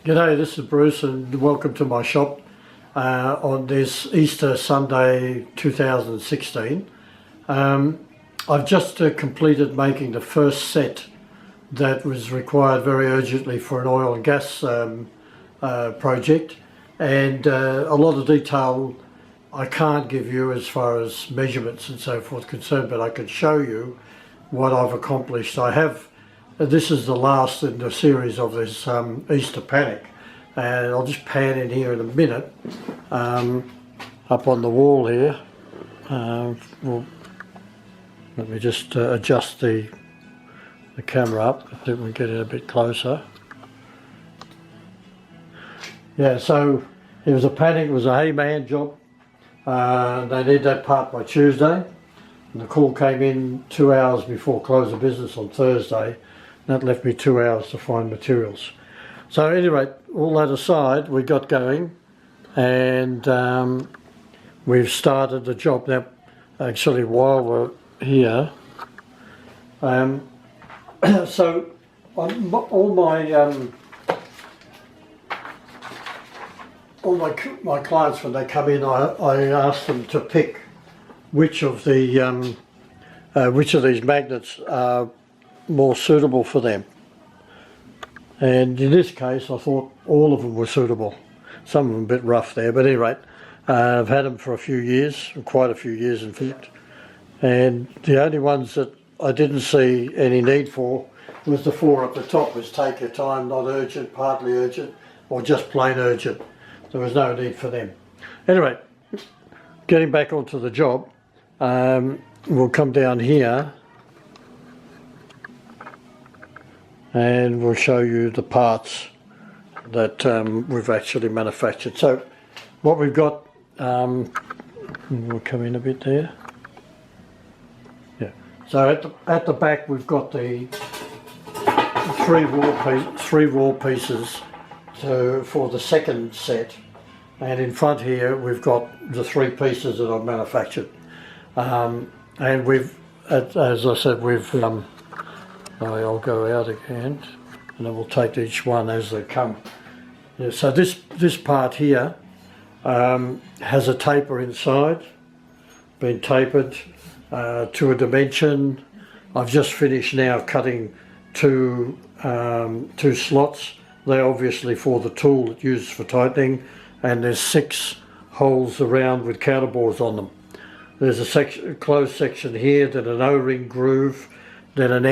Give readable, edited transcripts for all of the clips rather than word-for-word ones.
G'day, this is Bruce and welcome to my shop on this Easter Sunday 2016. I've just completed making the first set that was required very urgently for an oil and gas project, and a lot of detail I can't give you as far as measurements and so forth concerned, but I can show you what I've accomplished. This is the last in the series of this Easter panic, and I'll just pan in here in a minute. Up on the wall here, let me just adjust the camera up so we can get it a bit closer. Yeah, so it was a panic, it was a Hayman job. They need that part by Tuesday, and the call came in 2 hours before close of business on Thursday. That left me 2 hours to find materials. So at any rate, all that aside, we got going, and we've started the job now. Actually, while we're here, so on all my clients, when they come in, I ask them to pick which of these magnets are more suitable for them, and in this case I thought all of them were suitable. Some of them a bit rough there, but at any rate, I've had them for a few years, quite a few years in fact, and the only ones that I didn't see any need for was the four at the top, was take your time, not urgent, partly urgent, or just plain urgent. There was no need for them. Anyway, getting back onto the job, we'll come down here and we'll show you the parts that we've actually manufactured. So what we've got, we'll come in a bit there. Yeah. So at the back we've got the three wall pieces for the second set, and in front here we've got the three pieces that I've manufactured, and we've, as I said, we've I'll go out again and then we'll take each one as they come. Yeah, so this part here has a taper inside, been tapered to a dimension. I've just finished now cutting two slots. They're obviously for the tool that's used for tightening, and there's 6 holes around with counterbores on them. There's a closed section here, then an O-ring groove, then an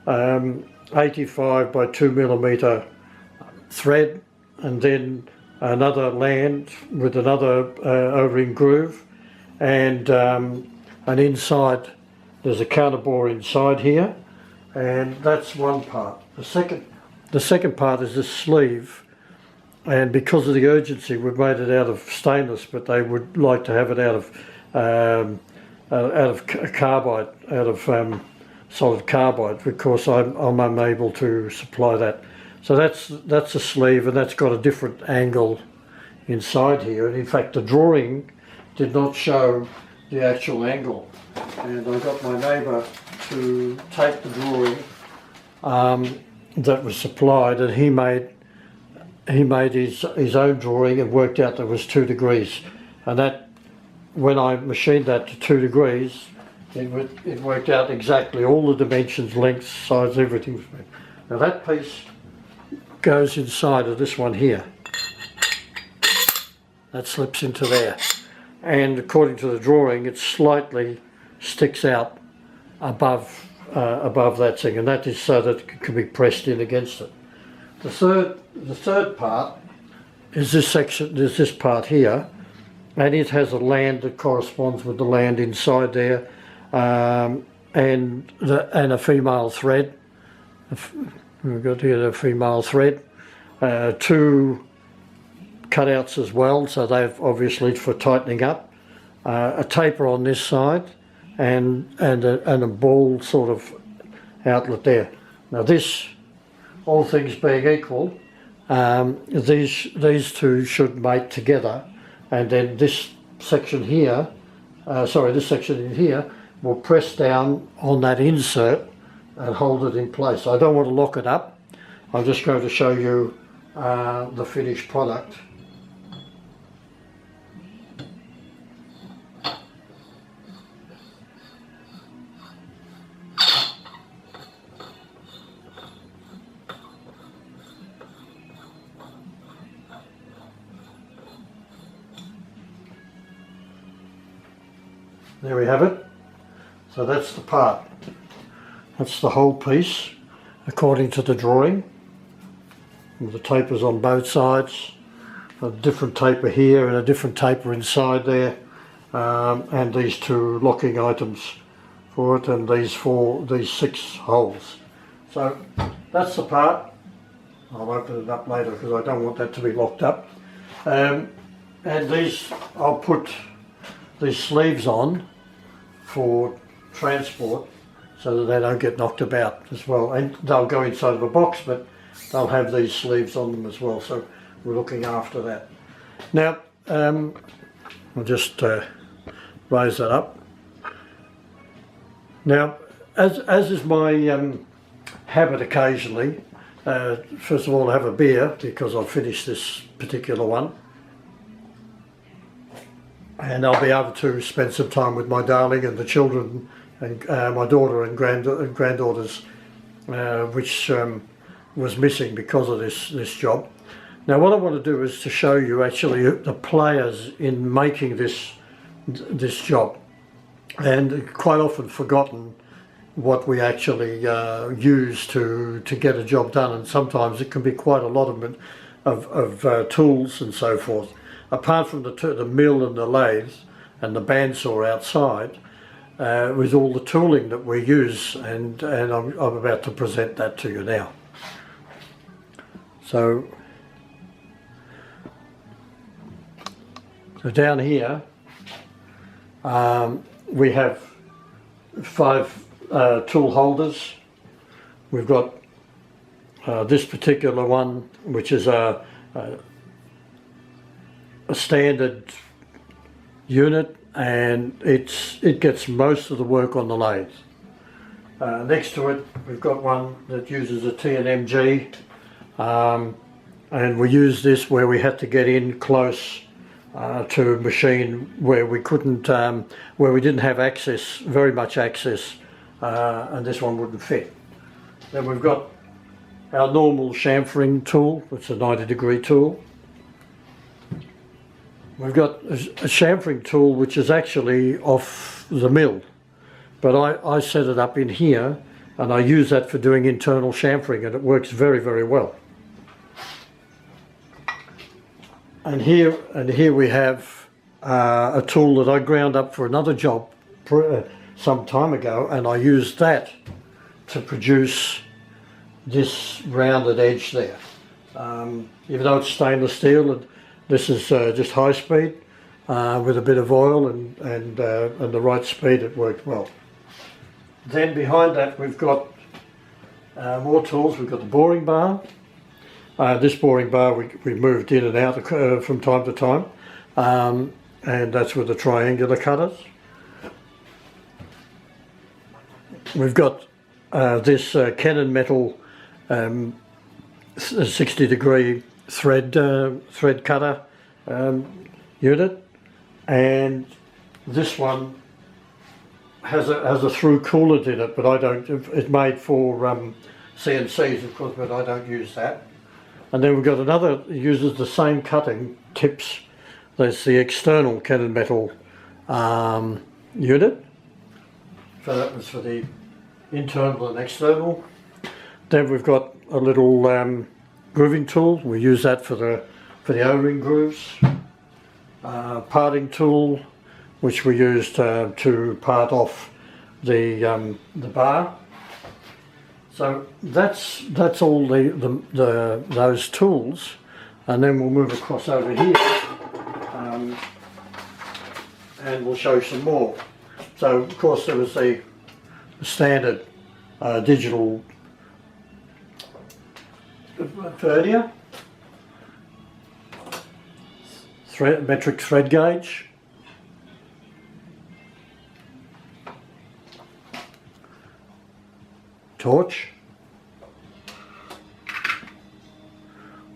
M85 by 2mm thread, and then another land with another O-ring groove, and inside there's a counterbore inside here, and that's one part. The second part is this sleeve, and because of the urgency we've made it out of stainless, but they would like to have it out of carbide, out of solid carbide, because I'm unable to supply that. So that's a sleeve, and that's got a different angle inside here, and in fact the drawing did not show the actual angle, and I got my neighbour to take the drawing that was supplied, and he made his own drawing and worked out that it was 2 degrees, and that, when I machined that to 2 degrees, it worked out exactly all the dimensions, lengths, size, everything. Now that piece goes inside of this one here. That slips into there, and according to the drawing it slightly sticks out above that thing, and that is so that it can be pressed in against it. The third part is this section, there's this part here, and it has a land that corresponds with the land inside there, and a female thread. We've got here a female thread, 2 cutouts as well, so they've obviously for tightening up, a taper on this side, and a ball sort of outlet there. Now this, all things being equal, these two should mate together, and then this section here, this section in here will press down on that insert and hold it in place. I don't want to lock it up. I'm just going to show you the finished product. There we have it. So that's the part. That's the whole piece according to the drawing. The tapers on both sides. A different taper here and a different taper inside there. And these two locking items for it, and these 6 holes. So that's the part. I'll open it up later because I don't want that to be locked up. And these, I'll put these sleeves on for transport so that they don't get knocked about as well, and they'll go inside of a box, but they'll have these sleeves on them as well, so we're looking after that. Now I'll just raise that up. Now as is my habit occasionally, first of all I have a beer because I've finished this particular one. And I'll be able to spend some time with my darling and the children and my daughter and granddaughters, which was missing because of this job. Now what I want to do is to show you actually the players in making this job, and quite often forgotten what we actually use to get a job done, and sometimes it can be quite a lot of tools and so forth. Apart from the mill and the lathe and the bandsaw outside, with all the tooling that we use, and I'm about to present that to you now. So down here we have 5 tool holders. We've got this particular one, which is a standard unit, and it gets most of the work on the lathe. Next to it we've got one that uses a T&MG, and we use this where we had to get in close to a machine where we couldn't, where we didn't have access, very much access, and this one wouldn't fit. Then we've got our normal chamfering tool, it's a 90-degree tool. We've got a chamfering tool which is actually off the mill, but I set it up in here and I use that for doing internal chamfering, and it works very, very well. And here we have a tool that I ground up for another job some time ago, and I used that to produce this rounded edge there. Even though it's stainless steel, this is just high speed with a bit of oil and the right speed, it worked well. Then behind that we've got more tools. We've got the boring bar. This boring bar we moved in and out from time to time, and that's with the triangular cutters. We've got this Kennen Metal 60-degree thread cutter unit, and this one has a through coolant in it, but I don't. It's made for CNCs, of course, but I don't use that. And then we've got another that uses the same cutting tips. There's the external Kennen Metal unit. So that was for the internal and external. Then we've got a little grooving tool. We use that for the O-ring grooves. Parting tool, which we used to part off the bar. So that's all those tools, and then we'll move across over here, and we'll show you some more. So of course there was the standard digital vernier, metric thread gauge, torch,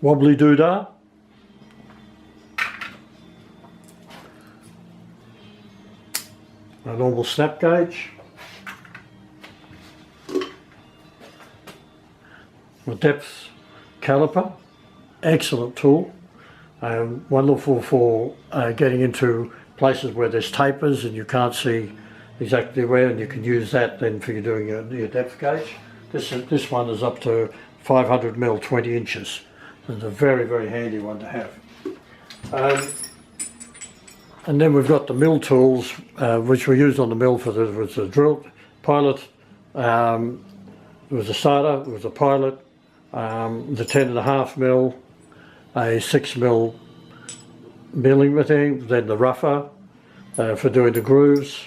wobbly doodah, a normal snap gauge, a depth caliper, excellent tool, wonderful for getting into places where there's tapers and you can't see exactly where, and you can use that then for doing your depth gauge. This one is up to 500mm 20 inches. It's a very, very handy one to have. And then we've got the mill tools, which we used on the mill for the drill pilot. There was a starter, there was a pilot, the 10.5mm, a 6mm milling thing, then the rougher for doing the grooves,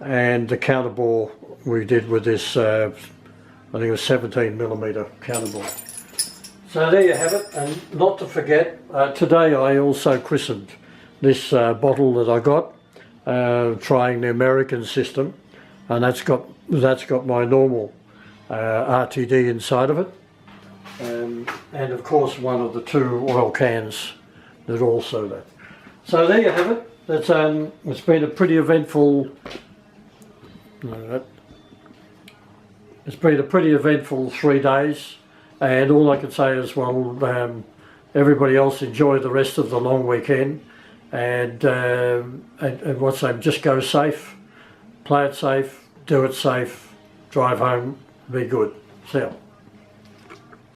and the counterbore we did with this, I think it was 17mm counterbore. So there you have it, and not to forget, today I also christened this bottle that I got, trying the American system, and that's got my normal RTD inside of it, and of course one of the 2 oil cans that also that. So there you have it. That's it's been a pretty eventful. It's been a pretty eventful 3 days, and all I can say is, well, everybody else enjoy the rest of the long weekend, and what's that? Just go safe, play it safe, do it safe, drive home, be good. See ya.